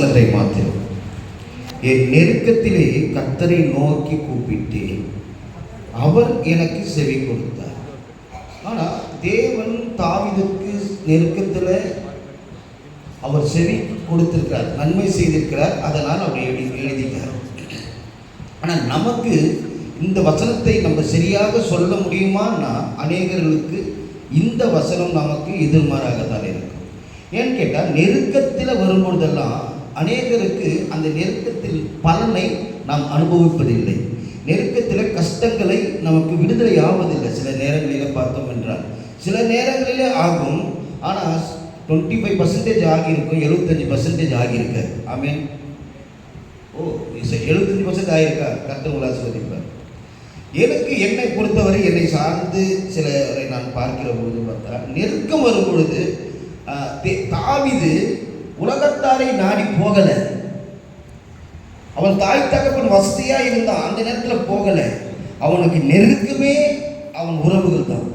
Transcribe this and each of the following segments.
வசனத்தை மாத்திரம். என் நெருக்கத்திலே கர்த்தரை நோக்கி கூப்பிட்டேன், அவர் எனக்கு செவி கொடுத்தார். ஆனால் தேவன் தாவீதுக்கு நெருக்கத்தில் அவர் செவி கொடுத்திருக்கிறார், நன்மை செய்திருக்கிறார், அதனால் அவர் எழுதிட்டார். ஆனால் நமக்கு இந்த வசனத்தை நம்ம சரியாக சொல்ல முடியுமான்னா அநேகர்களுக்கு இந்த வசனம் நமக்கு எதிர்மாறாக தான் இருக்கும். ஏன்னு கேட்டால், நெருக்கத்தில் வரும்பொழுதெல்லாம் அநேகருக்கு அந்த நெருக்கத்தில் பலனை நாம் அனுபவிப்பதில்லை. நெருக்கத்தில் கஷ்டங்களை நமக்கு விடுதலை ஆவதில்லை. சில நேரங்களில் பார்த்தோம் என்றால், சில நேரங்களிலே ஆகும், ஆனால் 25% ஆகியிருக்கும், 75% ஆகியிருக்காது. ஆமீன். ஓ, 75% ஆகியிருக்கா? கர்த்தர் உங்களை ஆசீர்வதிப்பார். எனக்கு என்னை பொறுத்தவரை என்னை சார்ந்து சிலரை நான் பார்க்கிற பொழுது பார்த்தா, நெருக்கம் வரும் பொழுது தாவீது உலகத்தாரை நாடி போகலை. அவன் தாய் தகப்பன் வசதியாக இருந்தான், அந்த நேரத்தில் போகலை. அவனுக்கு நெருக்கமே அவன் உறவுகள் தான்,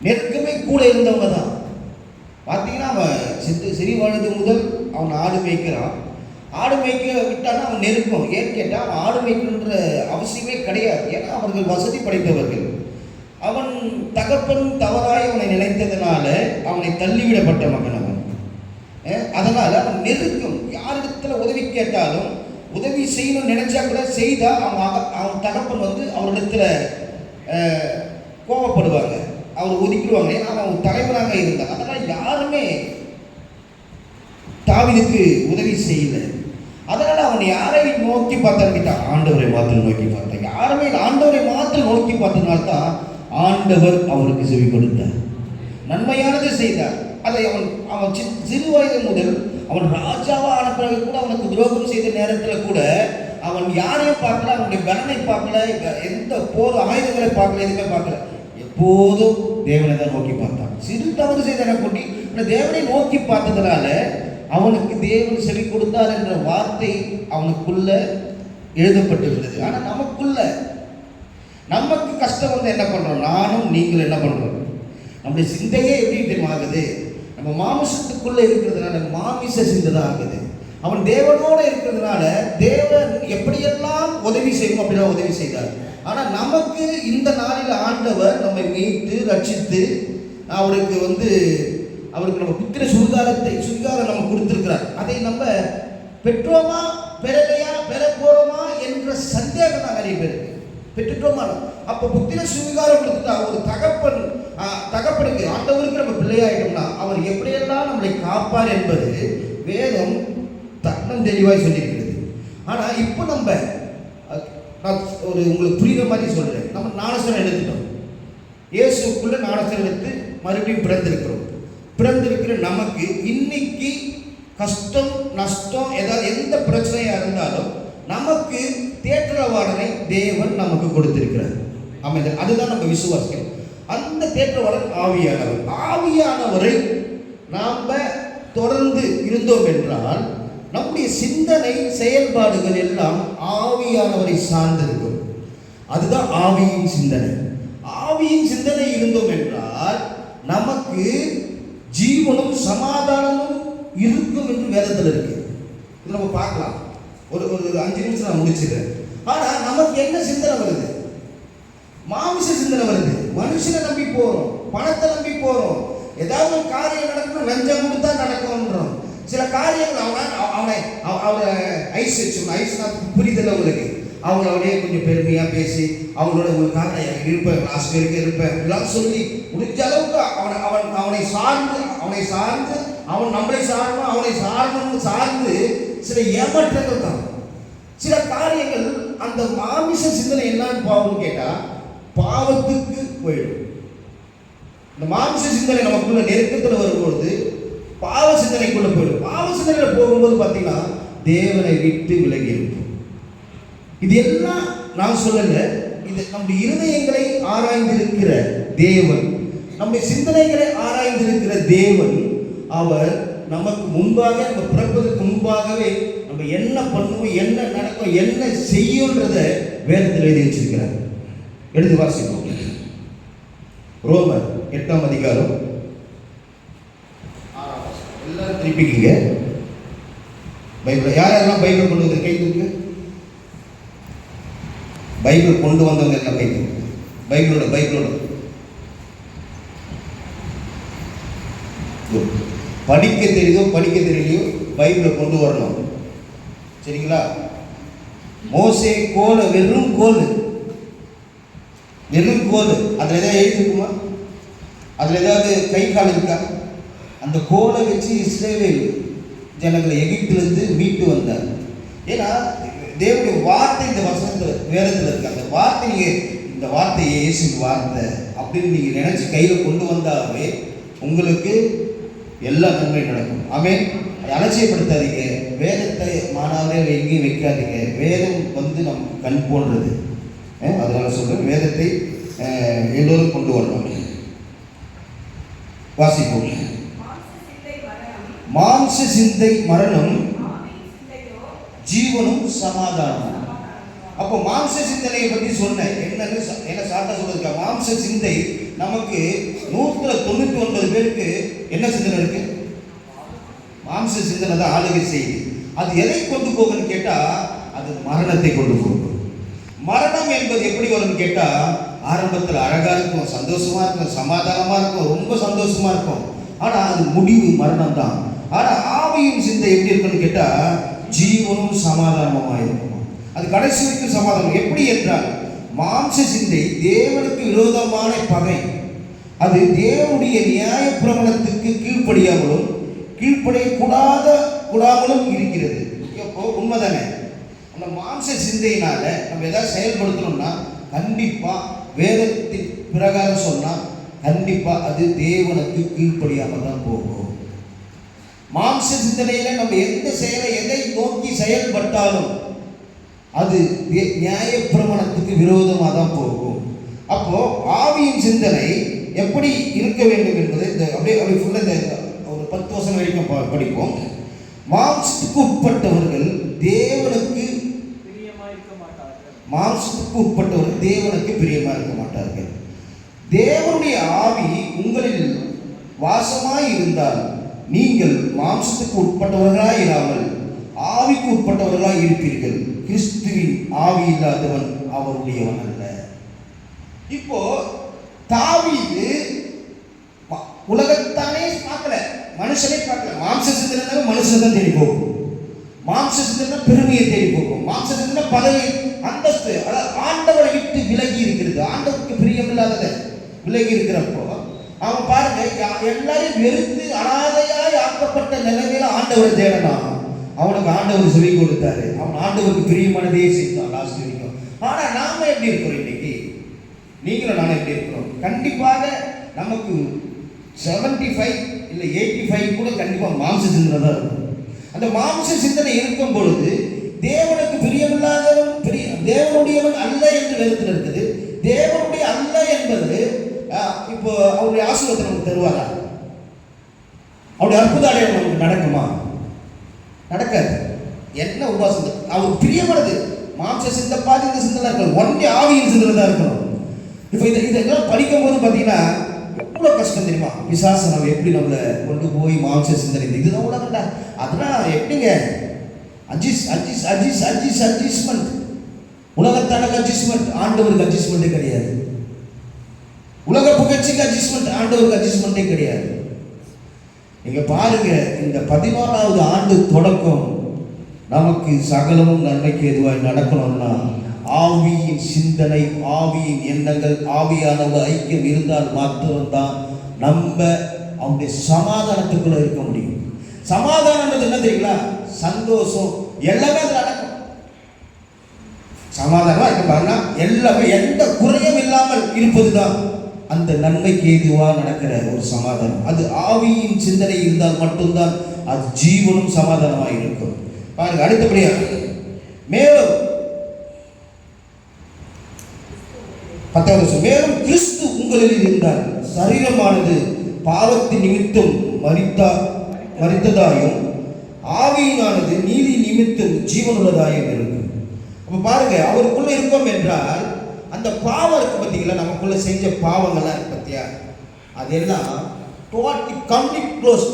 நெருக்கமே கூட இருந்தவங்க தான். பார்த்தீங்கன்னா, அவன் சிறி வயது முதல் அவன் ஆடு மேய்க்கிறான். ஆடு மேய்க்க விட்டான்னா அவன் நெருக்கம். ஏன்னு கேட்டால், அவன் ஆடு மேய்க்கணுன்ற அவசியமே கிடையாது. ஏன்னா அவர்கள் வசதி படைத்தவர்கள். அவன் தகப்பன் தவறாய் அவனை நினைத்ததுனால அவனை தள்ளிவிடப்பட்ட மகன் அவன். அதனால் அவன் நெருக்கம். யாரிடத்தில் உதவி கேட்டாலும் உதவி செய்யணும்னு நினைச்சா கூட செய்தால் அவன் தகப்பன் அவரிடத்துல கோபப்படுவாங்க, அவர் ஒதுக்கிடுவாங்க. ஏன்னா அவன் தலைவராக இருந்தான். அதனால் யாருமே தாவீதுக்கு உதவி செய்யலை. அதனால் அவன் யாரை நோக்கி பார்த்தான் கேட்டான்? ஆண்டவரை மாத்திரம் நோக்கி பார்த்தான். யாருமே ஆண்டவரை மாத்திரம் நோக்கி பார்த்ததுனால தான் ஆண்டவர் அவருக்கு செவி கொடுத்தார், நன்மையானது செய்தார். அதை அவன் சிறு வயது முதல் அவன் ராஜாவாக ஆன பிறகு கூட அவனுக்கு துரோகம் செய்த நேரத்தில் கூட அவன் யாரையும் பார்க்கல, அவனுடைய பலனை பார்க்கல, எந்த போர் ஆயுதங்களை பார்க்கல, எதுவுமே பார்க்கல. எப்போதும் தேவனை தான் நோக்கி பார்த்தான். சிறு தவறு செய்தனை கொட்டி தேவனை நோக்கி பார்த்ததுனால அவனுக்கு தேவன் செவி கொடுத்தார் என்ற வார்த்தை அவனுக்குள்ள எழுதப்பட்டிருந்தது. ஆனால் நமக்கு கஷ்டம் என்ன பண்ணுறோம்? நானும் நீங்கள் என்ன பண்ணுறோம்? நம்முடைய சிந்தையே எப்படி தெரியுமா ஆகுது? நம்ம மாமிசத்துக்குள்ளே இருக்கிறதுனால மாமிச சிந்தை தான் ஆகுது. அவன் தேவனோடு இருக்கிறதுனால தேவன் எப்படியெல்லாம் உதவி செய்யணும் அப்படிலாம் உதவி செய்தார். ஆனால் நமக்கு இந்த நாளில் ஆண்டவர் நம்மை மீட்டு ரட்சித்து அவருக்கு நம்ம புத்திர சுகாரம் நம்ம கொடுத்துருக்கிறார். அதை நம்ம பெற்றோமா பெறலையா பெற போறோமா என்ற சந்தேகம் தான் நிறைய பேருக்கு. பெற்றுட்டோமா? அப்போ புத்திர சுகாரம் கொடுத்துட்டா ஒரு தகப்பனுக்கு ஆண்டவருக்கு நம்ம பிள்ளையாயிட்டோம்னா அவர் எப்படியெல்லாம் நம்மளை காப்பார் என்பது வேதம் தன்னம் தெளிவாய் சொல்லியிருக்கிறது. ஆனால் இப்போ நான் உங்களுக்கு புரியுற மாதிரி சொல்கிறேன். நம்ம ஞானஸ்நானம் எடுத்துட்டோம், இயேசுக்குள்ள ஞானஸ்நானம் எடுத்து மறுபடியும் பிறந்திருக்கிற நமக்கு இன்னைக்கு கஷ்டம் நஷ்டம் ஏதாவது எந்த பிரச்சனையாக இருந்தாலும் நமக்கு தேற்றவாளனை தேவன் நமக்கு கொடுத்திருக்கிறார். அமைதல் அதுதான் நம்ம விசுவாசிக்கிறோம். அந்த தேற்றவாளன் ஆவியானவரை நாம் தொடர்ந்து இருந்தோம் என்றால் நம்முடைய சிந்தனை செயல்பாடுகள் எல்லாம் ஆவியானவரை சார்ந்திருக்கும். அதுதான் ஆவியின் சிந்தனை. ஆவியின் சிந்தனை இருந்தோம் என்றால் நமக்கு ஜீவனும் சமாதானமும் இருக்கும் என்று வேதத்தில் இருக்கு. இது நம்ம பார்க்கலாம். ஒரு 5 நிமிஷம் நான் முடிச்சிடுறேன். ஆனால் நமக்கு என்ன சிந்தனை வருது? மாமிச சிந்தனை வருது. மனுஷனை நம்பி போகிறோம், பணத்தை நம்பி போகிறோம். ஏதாவது ஒரு காரியம் நடக்கணும், லஞ்சம் கொடுத்தா நடக்கும்ன்றோம். சில காரியங்கள் அவனை ஐஸ் புரிதல் உங்களுக்கு அவங்களோடய கொஞ்சம் பெருமையாக பேசி அவங்களோட உங்களுக்காக இருப்பேன், லாஸ்ட் வரைக்கும் இருப்பேன் எல்லாம் சொல்லி முடிஞ்ச அளவுக்கு அவனை சார்ந்து அவன் நம்மளை சார்ந்து சில ஏமாற்றங்கள் தான். சில காரியங்கள் அந்த மாமிச சிந்தனை என்னன்னு பாவம்னு கேட்டால் பாவத்துக்கு போயிடும். இந்த மாமிச சிந்தனை நமக்குள்ள நெருக்கத்தில் வரும்பொழுது பாவ சிந்தனைக்குள்ள போயிடும். பாவ சிந்தனையில் போகும்போது பார்த்தீங்கன்னா தேவனை விட்டு விலகி இருக்கும். இது எல்லாம் நான் சொல்லல, இது நம்முடைய இருதயங்களை ஆராய்ந்திருக்கிற தேவன், நம்முடைய சிந்தனைகளை ஆராய்ந்திருக்கிற தேவன். அவர் நமக்கு முன்பாக, நம்ம பிறப்பதற்கு முன்பாகவே நம்ம என்ன பண்ணுவோம், என்ன நடக்கும், என்ன செய்யும்ன்றத வேதத்தில் எழுதி வச்சிருக்கிறார். எடுத்து வாசிப்போம். ரோமர் 8ஆம் அதிகாரம் எல்லாரும் திருப்பிக்கிங்க. பைபிள் யாரெல்லாம் பைபிள் கொண்டு வந்து கை தூக்கு. பைபிள் கொண்டு வந்தவங்க எல்லாம் கை தூக்கு. பைபிளோட படிக்க தெரியுதோ படிக்க தெரியலையோ பைபிளை கொண்டு வரணும். சரிங்களா? மோசே கோல், வெறும் கோல், அதில் ஏதாவது எழுதிருக்குமா? அதில் ஏதாவது கை கால் இருக்கா? அந்த கோலை வச்சு இஸ்ரவேல் ஜனங்களை எகிப்திலிருந்து மீட்டு வந்தார். ஏன்னா தேவனுடைய வார்த்தை இந்த வசனத்தில் வேதத்தில் இருக்கு. அந்த வார்த்தை நீங்கள் இந்த வார்த்தை இயேசு வார்த்தை அப்படின்னு நீங்கள் நினைச்சு கையில் கொண்டு வந்தாவே உங்களுக்கு எல்லா நன்மையும் நடக்கும். ஆமென். அலட்சியப்படுத்தாதீங்க. வேதத்தை மாணவரே எங்கேயும் வைக்காதீங்க. வேதம் நமக்கு கண் போன்றது. அதனால சொல்றேன், வேதத்தை எல்லோரும் கொண்டு வரணும். வாசிப்போம். மாம்ச சிந்தை மரணம், ஜீவனும் சமாதானம். அப்போ மாம்ச சிந்தனையை பற்றி சொன்னேன். என்னன்னு என்ன சாட்டா சொல்றதுக்கா? மாம்ச சிந்தை நமக்கு 199 பேருக்கு என்ன சிந்தனை இருக்கு? மாம்ச சிந்தனை தான் ஆளுகை செய்யுது. அது எதை கொண்டு போகுன்னு கேட்டா, அது மரணத்தை கொண்டு போகும். மரணம் என்பது எப்படி வரும்னு கேட்டா, ஆரம்பத்தில் அழகா இருக்கும், சந்தோஷமா இருக்கும், சமாதானமா இருக்கும், ரொம்ப சந்தோஷமா இருக்கும். ஆனா அது முடிவு மரணம் தான். ஆனா ஆவியின் சிந்தை எப்படி இருக்குன்னு கேட்டா, ஜீவனும் சமாதானமா இருக்கும். அது கடைசி வரைக்கும் சமாதானம். எப்படி என்றால், மாம்ச சிந்தை தேவனுக்கு விரோதமான பகை. அது தேவனுடைய நியாய பிரமாணத்துக்கு கீழ்ப்படியாமலும் கூடாமலும் இருக்கிறது. இப்போ உண்மைதானே? அந்த மாம்ச சிந்தையினால நம்ம ஏதாவது செயல்படுத்தணும்னா கண்டிப்பா வேதத்தின் பிரகாரம் சொன்னா கண்டிப்பா அது தேவனுக்கு கீழ்ப்படியாம தான் போகும். மாம்ச சிந்தனையில நம்ம எந்த செயலை எதை நோக்கி செயல்பட்டாலும் அது நியாய பிரமாணத்துக்கு விரோதமாக தான் போகும். அப்போ ஆவியின் சிந்தனை எப்படி இருக்க வேண்டும் என்பதை அப்படியே ஃபுல்லாக ஒரு 10 வருஷம் வரைக்கும் படிப்போம். மாம்சத்துக்கு உட்பட்டவர்கள் தேவனுக்கு பிரியமாக இருக்க மாட்டார்கள். தேவனுடைய ஆவி உங்களில் வாசமாய் இருந்தால் நீங்கள் மாம்சத்துக்கு உட்பட்டவர்களாய் இராமல் ஆவிக்கு உட்பட்டவர்களாய் இருப்பீர்கள். கிறிஸ்துவின் ஆவி இல்லாதவன் அவருடையவன் அல்ல. இப்போ தாவீது உலகத்தானே பார்க்கல, மனுஷனே பார்க்கல. மாம்ச சிந்தனை மனுஷன் தான் தேடி போகும். மாம்ச சிந்தனை பெருமையை தேடி போகும். மாம்ச சிந்தனை பதவி, அந்தஸ்து, ஆண்டவரை விட்டு விலகி இருக்கிறது. ஆண்டவருக்கு பிரியமில்லாததை விலகி இருக்கிறப்போ அவன் பாருங்க, எல்லாரும் வெறுத்து அனாதையாய் ஆக்கப்பட்ட நிலைமையில ஆண்டவரை தேடலாம். அவனுக்கு ஆண்டவர் சொல்லி கொடுத்தாரு. அவன் ஆண்டவருக்கு பிரியமானதே செய்தான் லாஸ்ட் வரைக்கும். ஆனா நாம எப்படி இருக்கிறோம் இன்னைக்கு? நீங்களும் நானும் எப்படி இருக்கிறோம்? கண்டிப்பாக நமக்கு 75 இல்லை 85 கூட கண்டிப்பா மாம்ச சிந்தனை தான் இருக்கும். அந்த மாம்ச சிந்தனை இருக்கும் பொழுது தேவனுக்கு பிரியமில்லாதவன் தேவனுடையவன் அல்ல என்று வேதத்தில் இருக்குது. தேவனுடைய அல்ல என்பது இப்போ அவருடைய ஆசீர்வாதத்தை நமக்கு தருவாரா? அவருடைய அற்புத அடையாளம் நமக்கு நடக்குமா? நடக்காது. என்ன உபாசம் அவருக்கு பிரியமானது மாம்ச சிந்தை பாதி இந்த சிந்தனை இருக்கணும். ஒன்றே ஆவியின் சிந்தனை தான் இருக்கணும். இப்போ இதெல்லாம் படிக்கும் போது பார்த்தீங்கன்னா எவ்வளோ கஷ்டம் தெரியுமா? பிசாசு நம்ம எப்படி நம்மளை கொண்டு போய் மாம்ச சிந்தனை இதுதான் உலகண்டா. அதெல்லாம் எப்படிங்க அட்ஜஸ்ட்மெண்ட், உலகத்தான அட்ஜஸ்ட்மெண்ட், ஆண்டவருக்கு அட்ஜஸ்ட்மெண்ட்டே கிடையாது. உலக புகழ்ச்சிக்கு அட்ஜஸ்ட்மெண்ட், ஆண்டவருக்கு அட்ஜஸ்ட்மெண்ட்டே கிடையாது. நீங்க பாருங்க, இந்த 14வது ஆண்டு தொடக்கம் நமக்கு சகலமும் நன்மைக்கு எதுவாய் நடக்கணும்னா ஆவியின் சிந்தனை, ஆவியின் எண்ணங்கள், ஆவியானவர் ஐக்கியம் இருந்தால் மாத்திரம்தான் நம்ம அவனுடைய சமாதானத்துக்குள்ள இருக்க முடியும். சமாதானம்ன்றது என்ன தெரியுங்களா? சந்தோஷம், எல்லாமே அது நடக்கும். சமாதானமா இருக்க பாருங்க, எல்லாமே எந்த குறையும் இல்லாமல் இருப்பதுதான் அந்த நன்மைக்கு ஏதுவாக நடக்கிற ஒரு சமாதானம். அது ஆவியின் சிந்தனை இருந்தால் மட்டும்தான் அது ஜீவனும் சமாதானமாக இருக்கும். பாருங்க அடுத்தபடியாக மேலும் 10வது வருஷம், மேலும் கிறிஸ்து உங்களில் இருந்தால் சரீரமானது பாவத்தின் நிமித்தம் மரித்ததாயும் ஆவியினானது நீதி நிமித்தம் ஜீவனுள்ளதாயும் இருக்கும். அப்ப பாருங்க, அவருக்குள்ள இருக்கும் என்றால் அந்த பாவம் இருக்கு பார்த்தீங்களா, நமக்குள்ள செஞ்ச பாவங்கள்லாம் இருக்கு பார்த்தியா, அதெல்லாம் டோட்டலி கம்ப்ளீட் க்ளோஸ்.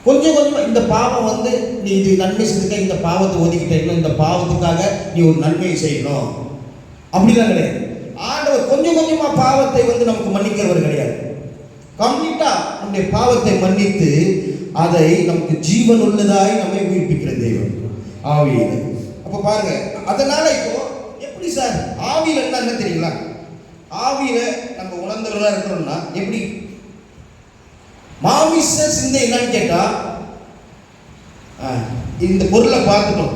கொஞ்சம் கொஞ்சமா இந்த பாவம் வந்து நீ இது நன்மை செஞ்சுக்க, இந்த பாவத்தை ஒதுக்கிட்ட, இன்னும் இந்த பாவத்துக்காக நீ ஒரு நன்மையை செய்யணும் அப்படிலாம் கிடையாது. ஆண்டவர் கொஞ்சம் கொஞ்சமா பாவத்தை வந்து நமக்கு மன்னிக்கிறவர் கிடையாது. கம்ப்ளீட்டா நம்முடைய பாவத்தை மன்னித்து அதை நமக்கு ஜீவன் உள்ளதாய் நம்மை உயிர்ப்பிக்கிற தெய்வம் ஆவியில. அப்ப பாருங்க, அதனால இப்போ எப்படி சார் ஆவியில என்ன தெரியுங்களா? ஆவியில நம்ம உணர்ந்தவர்களா இருக்கிறோம்னா எப்படி? மாமிச சிந்தை என்னன்னு கேட்டா, இந்த பொருளை பார்த்துட்டோம்,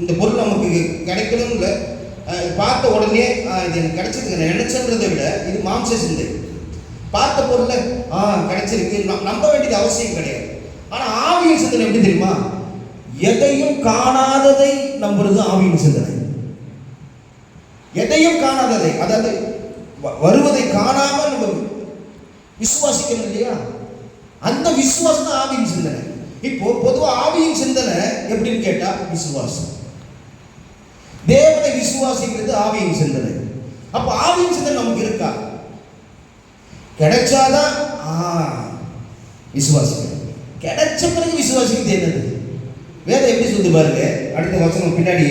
இந்த பொருள் நமக்கு கிடைக்கணும் இல்லை, பார்த்த உடனே இது எனக்கு கிடைச்சிருக்கு நினைச்சன்றதை விட இது மாம்ச சிந்தை. பார்த்த பொருளை கிடைச்சிருக்கு நம்ப வேண்டியது அவசியம் கிடையாது. ஆனா ஆவியின் சிந்தனை எப்படி தெரியுமா? எதையும் காணாததை நம்புறது ஆவியின் சிந்தனை. எதையும் காணாததை, அதாவது வருவதை காணாம நம்ம விசுவாசிக்கணும் இல்லையா? அந்த விசுவாசம் தான் ஆவியின் சிந்தனை. இப்போ பொதுவா ஆவியின் சிந்தனை எப்படின்னு கேட்டா விசுவாசம், தேவனை விசுவாசிக்கிறது ஆவியின் சிந்தனை. அப்ப ஆவியின் சிந்தனை நமக்கு இருக்கா? கிடைச்சாதான் விசுவாசிக்கிறோம். கிடைச்ச பிறகு விசுவாசிக்கிறது என்னது? வேதம் எப்படி சொல்லி பாருங்க, அடுத்த வசனம் பின்னாடி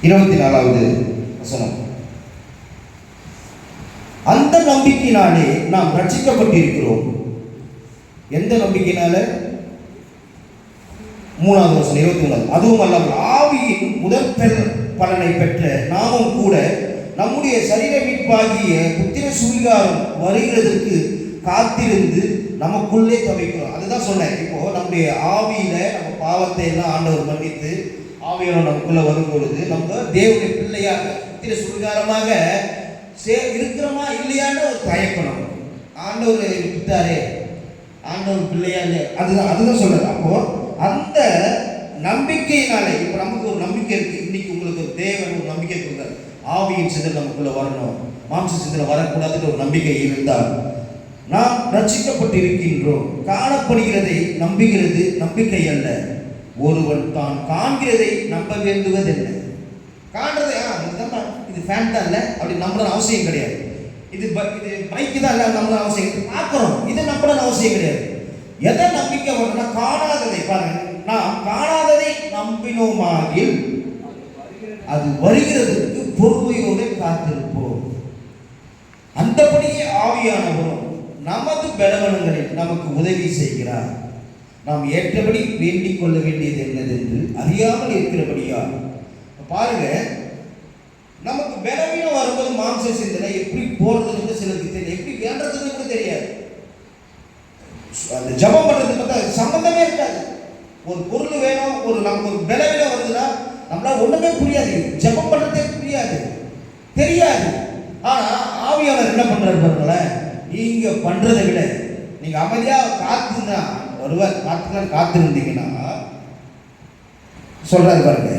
24வது வசனம். அந்த நம்பிக்கையினாலே நாம் ரட்சிக்கப்பட்டிருக்கிறோம். எந்த நம்பிக்கையினால? 3வது வசனம் 23. அதுவும் அல்லாமல் ஆவியின் முதல் பலனை பெற்ற நாமும் கூட நம்முடைய சரீர மீட்பாகிய புத்திர சுவிகாரம் வருகிறதற்கு காத்திருந்து நமக்குள்ளே தவிக்கிறோம். அதுதான் சொன்னேன். இப்போ நம்முடைய ஆவியில நம்ம பாவத்தை எல்லாம் ஆண்டவர் மன்னித்து ஆவியான நமக்குள்ள வரும் பொழுது நம்ம தேவனுடைய பிள்ளையாக புத்திர சுவிகாரமாக இருக்கிறோமா இல்லையான்னு ஒரு தயக்கணும். ஆண்டவர் விட்டாரே, ஆண்டவர் பிள்ளையா இல்லையா, அதுதான் சொல்றது. அப்போ அந்த நம்பிக்கையினாலே இப்போ நமக்கு ஒரு நம்பிக்கை இருக்கு. இன்னைக்கு உங்களுக்கு தேவன் ஒரு நம்பிக்கை கொடுத்தாரு, ஆவியின் சிந்தனை நமக்குள்ள வரணும், மாம்ச சிந்தனை வரக்கூடாதுன்னு ஒரு நம்பிக்கை இருந்தால் நாம் ரட்சிக்கப்பட்டிருக்கின்றோம். காணப்படுகிறதை நம்புகிறது நம்பிக்கை அல்ல, ஒருவன் தான் காண்கிறதை நம்ப வேண்டுவது என்ன? காண்றதை இது ஃபேன் தான் இல்லை அப்படி நம்பணும் அவசியம் கிடையாது. இது பைக்கு தான் இல்லை நம்பணும் அவசியம், பார்க்குறோம் இதை நம்பணும் அவசியம் கிடையாது. எதை நம்பிக்கை வரணும்னா காணாததை. பாருங்க, நாம் காணாததை நம்பினோமாகில் அது வருகிறதுக்கு பொறுமையோடு காத்திருப்போம். அந்தபடியே ஆவியானவரும் நமது பலவீனங்களில் நமக்கு உதவி செய்கிறார். நாம் ஏற்றபடி வேண்டிக் கொள்ள வேண்டியது என்னதென்று அறியாமல் இருக்கிறபடியா. பாருங்க, நமக்கு பலவீனம் வரும்போது மாம்ச சிந்தனை எப்படி போறதுன்னு சிலருக்கு தெரியும், எப்படி வேண்டதுன்னு கூட தெரியாது. அந்த ஜபம் பண்றது பார்த்தா சம்பந்தமே இருக்காது. ஒரு பொருள் வேணும், நமக்கு ஒரு பலவீனம் வருதுன்னா நம்மளால ஒண்ணுமே புரியாது, ஜபம் பண்றதே புரியாது, தெரியாது. ஆனா ஆவியாளர் என்ன பண்றாரு பாருங்களேன், நீங்க பண்றதை விட நீங்க அமைதியா காத்துனா ஒருவர் காத்திருந்தீங்கன்னா சொல்றாரு பாருங்க,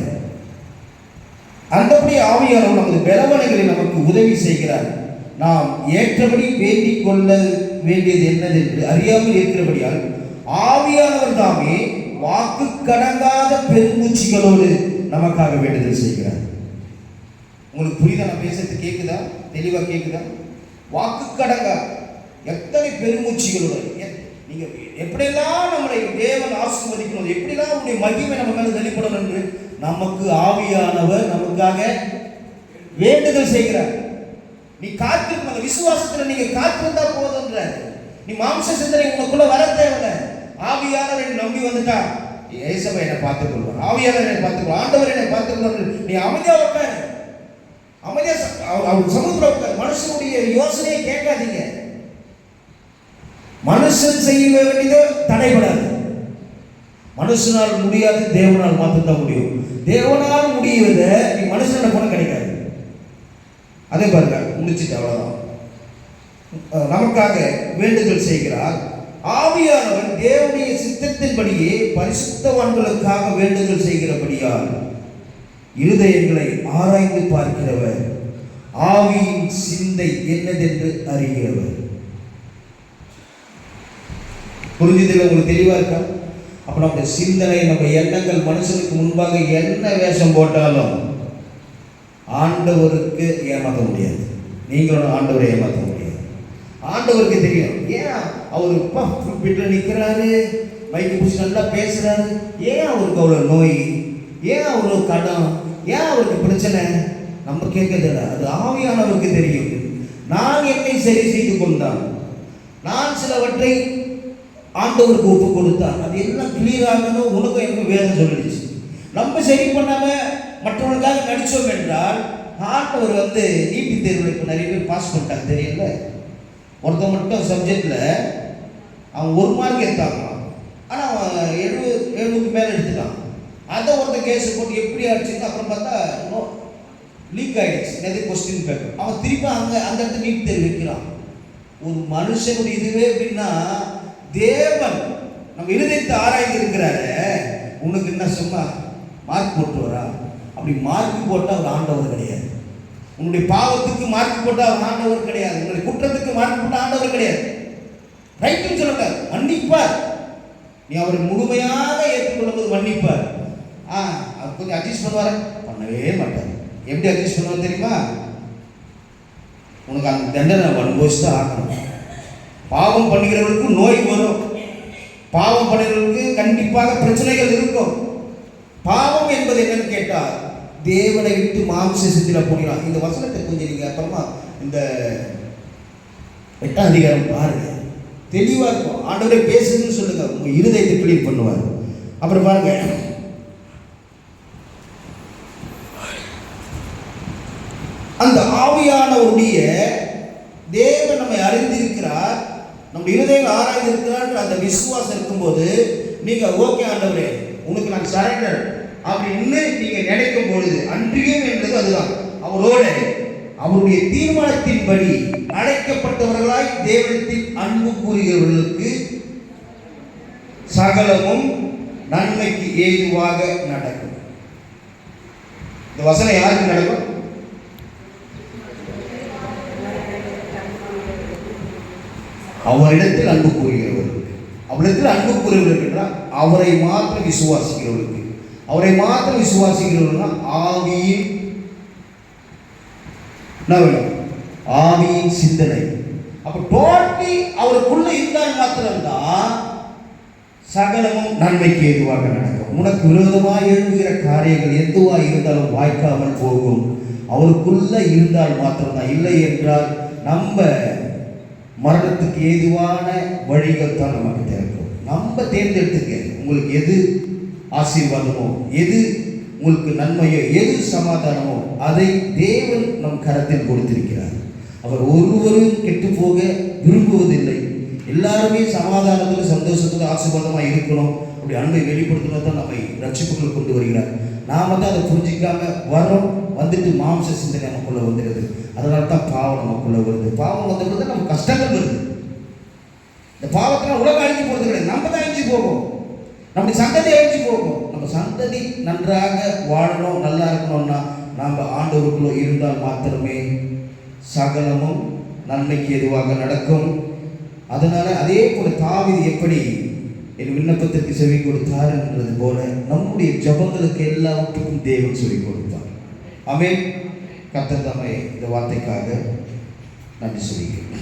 அந்தபடி ஆவியாளர் நமது பலவீனங்களை நமக்கு உதவி செய்கிறார். நாம் ஏற்றபடி வேண்டிக் கொள்ள வேண்டியது என்னது என்று அறியாமல் இருக்கிறபடியால் ஆவியானவர் தாமே வாக்கு கடங்காத பெருமூச்சிகளோடு நமக்காக வேண்டுதல் செய்கிறார். உங்களுக்கு புரியுதா? நான் பேசுறது கேட்குதா? தெளிவா கேட்குதா? வாக்கு கடங்கா எத்தனை பெருமூச்சிகளோடு நீங்க எப்படியெல்லாம் நம்மளை தேவன் ஆசீர்வதிக்கணும், எப்படிலாம் உங்களுடைய மகிமை நம்ம மேல வெளிப்படணும் என்று நமக்கு ஆவியானவர் நமக்காக வேண்டுதல் செய்கிறார். நீ காத்திருக்கும் அந்த விசுவாசத்துல நீங்க காத்திருந்தா போதுன்றாரு. நீ மாம்ச சிந்தனை உனக்குள்ள வர தேவையில்லை. ஆவியானவர் நம்பி வந்துட்டா ஏசப்பா என்னை பார்த்துக்கொள்வார், ஆவியானவர் என்னை பார்த்துக்கொள்வார், ஆண்டவர் என்னை பார்த்துக்கொள்வார். நீ அமைதியா உட்காரு, அமைதியா அவர் சமுத்திரம் உட்காரு. மனுஷனுடைய யோசனையை கேட்காதீங்க. மனுஷன் செய்ய வேண்டியது தடைபடாது. மனுஷனால் முடியாது, தேவனால் மட்டும்தான் முடியும். தேவனால் முடியவதை நீ மனுஷன போன கிடைக்காது. அதே பாருங்க, முடிச்சுட்டு அவ்வளவுதான். நமக்காக வேண்டுதல் செய்கிறார். ஆவியானவர் தேவனுடைய சித்தத்தின்படியே பரிசுத்தவான்களுக்காக வேண்டுதல் செய்கிறபடியால் இருதயங்களை ஆராய்ந்து பார்க்கிறவர், ஆவியின் சிந்தை என்னதென்று அறிகிறவர். புரிஞ்சுதில்லை? உங்களுக்கு தெளிவா இருக்கா? அப்ப நம்முடைய சிந்தனை, நம்ம எண்ணங்கள் மனுஷனுக்கு முன்பாக என்ன வேஷம் போட்டாலும் ஆண்டவருக்கு ஏமாற்ற முடியாது. நீங்களும் ஆண்டவரை ஏமாற்ற முடியாது. ஆண்டவருக்கு தெரியும். ஏன் அவர் வீட்டில் நிற்கிறாரு, மைக்கு பிடிச்சி நல்லா பேசுறாரு, ஏன் அவருக்கு அவ்வளோ நோய், ஏன் அவ்வளோ கடன், ஏன் அவருக்கு பிரச்சனை? நம்ம கேட்கறதில்ல, அது ஆவியானவருக்கு தெரியும். நான் என்னை சரி செய்து கொண்டான், நான் சிலவற்றை ஆண்டவருக்கு ஒப்பு கொடுத்தான், அது எல்லாம் கிளியர் ஆகணும். உனக்கும் எனக்கு வேதம் சொல்லிடுச்சு. நம்ம சரி பண்ணாம மற்றவர்களுக்காக நடிச்சோம் என்றால் ஆண்டவர் நீதி தேர்வில் இப்போ நிறைய பேர் பாஸ் பண்ணிட்டாங்க தெரியல. ஒருத்தன் மட்டும் சப்ஜெக்டில் அவன் 1 மார்க் எடுத்தாங்களாம், ஆனால் அவன் 70 மேலே எடுத்துட்டான். அதை ஒருத்தன் கேஸ் போட்டு எப்படி ஆயிடுச்சுன்னு அப்புறம் பார்த்தா லீக் ஆகிடுச்சு நிறைய கொஸ்டின் பேப்பர். அவன் திருப்பி அந்த இடத்துல நீட் தேர்வு வைக்கிறான். ஒரு மனுஷனுடைய இதுவே எப்படின்னா, தேவன் நம்ம இருதயத்தை ஆராய்ந்து இருக்கிறாரு. உனக்கு என்ன சும்மா மார்க் போட்டு வரா? அப்படி மார்க் போட்டால் அவர் ஆண்டவர் கிடையாது. உன்னுடைய பாவத்துக்கு மார்க் போட்டால் அவர் ஆண்டவர் கிடையாது. உன்னுடைய குற்றத்துக்கு மார்க் போட்டால் ஆண்டவர் கிடையாது. ரைட்டுன்னு சொல்லட்டார், மன்னிப்பார். நீ அவரை முழுமையாக ஏற்றுக்கொள்ளும் போது மன்னிப்பார். அவர் கொஞ்சம் அட்ஜஸ்ட் பண்ணுவார், பண்ணவே மாட்டார். எப்படி அட்ஜஸ்ட் பண்ணுவார் தெரியுமா? உனக்கு அந்த தண்டனை அனுபவிச்சு தான் ஆகணும். பாவம் பண்ணுகிறவர்களுக்கு நோய் வரும், பாவம் பண்ணுகிறவர்களுக்கு கண்டிப்பாக பிரச்சனைகள் இருக்கும். பாவம் என்பது என்னன்னு கேட்டால், தேவனை விட்டு மாம்சத்தில் போகிறான். இந்த வசனத்தை கொஞ்சம் நீங்கள் அப்புறமா இந்த 8ஆம் அதிகாரம் பாருங்க, தெளிவாக இருக்கும். ஆண்டவரே பேசுதுன்னு சொல்லுங்க, உங்கள் இருதயத்தை கிளீன் பண்ணுவார். அப்புறம் பாருங்க, அந்த ஆவியானவருடைய தேவன் நம்மை அறிந்திருக்கிறார், நம்ம இருதயம் ஆராய்ந்திருக்கிறார். அந்த விசுவாசம் இருக்கும்போது நீங்க ஓகே ஆண்டவரே உனக்கு நான் சரண்டர் அப்படின்னு நீங்க நினைக்கும் பொழுது, அன்றியும் என்றது அதுதான், அவரோட அவருடைய தீர்மானத்தின்படி அழைக்கப்பட்டவர்களாய் தேவனத்தில் அன்பு கூறுகிறவர்களுக்கு சகலமும் நன்மைக்கு ஏதுவாக நடக்கும். இந்த வசனம் யாருக்கு நடக்கும்? அவரிடத்தில் அன்பு கூறுகிறவர்களுக்கு. அவரிடத்தில் அன்பு கூறுகிறவர்கள் என்றால் அவரை மாத்திரம் விசுவாசிக்கிறவர்களுக்கு. அவரை மாத்திரம் விசுவாசிக்கிறவர்கள் ஆவியின் ஆவியின் சிந்தனை. அப்ப டோட்டலி அவருக்குள்ள இருந்தால் மாத்திரம்தான் சகலமும் நன்மைக்கு ஏதுவாக நடக்கும். உனக்கு விரோதமாக எழுதுகிற காரியங்கள் எதுவாக இருந்தாலும் வாய்க்காமல் போகும். அவருக்குள்ள இருந்தால் மாத்திரம்தான். இல்லை என்றால் நம்ம மரணத்துக்கு ஏதுவான வழிகள் தான் நமக்கு திறக்கும். நம்ம தேர்ந்தெடுத்துக்க, உங்களுக்கு எது ஆசீர்வாதமோ, எது உங்களுக்கு நன்மையோ, எது சமாதானமோ அதை தேவன் நம் கரத்தில் கொடுத்திருக்கிறார். அவர் ஒருவரும் கெட்டு போக விரும்புவதில்லை. எல்லாருமே சமாதானத்தில் சந்தோஷத்தில் ஆசீர்வாதமாக இருக்கணும். அப்படி அன்பை வெளிப்படுத்தணும் தான் நம்மை ரட்சிப்புகள் கொண்டு வருகிறார். நாம தான் அதை புரிஞ்சிக்காம வரோம், வந்துட்டு மாம்ச சிந்தனை நமக்குள்ள வந்துடுது. அதனால தான் பாவம் நமக்குள்ள வருது. பாவம் வந்த பொழுது நமக்கு கஷ்டங்கள் வருது. இந்த பாவத்தினால் உலகம் அழிஞ்சு போகிறது கிடையாது, நம்ம தான் அழிஞ்சு போகும், நம்முடைய சந்ததி அழிஞ்சு போகும். நம்ம சந்ததி நன்றாக வாழணும், நல்லா இருக்கணும்னா நாம் ஆண்டவருக்குள்ள இருந்தால் மாத்திரமே சகலமும் நன்மைக்கு எதுவாக நடக்கும். அதனால அதே போல தாவீது எப்படி என் விண்ணப்பத்திற்கு செவி கொடுத்தார் என்றது போல நம்முடைய ஜபங்களுக்கு எல்லாவற்றுக்கும் தேவன் செவி கொடுத்தார். ஆமென். கர்த்தர் தாமே இந்த வார்த்தைக்காக நன்றி சொல்லிக்கிறேன்.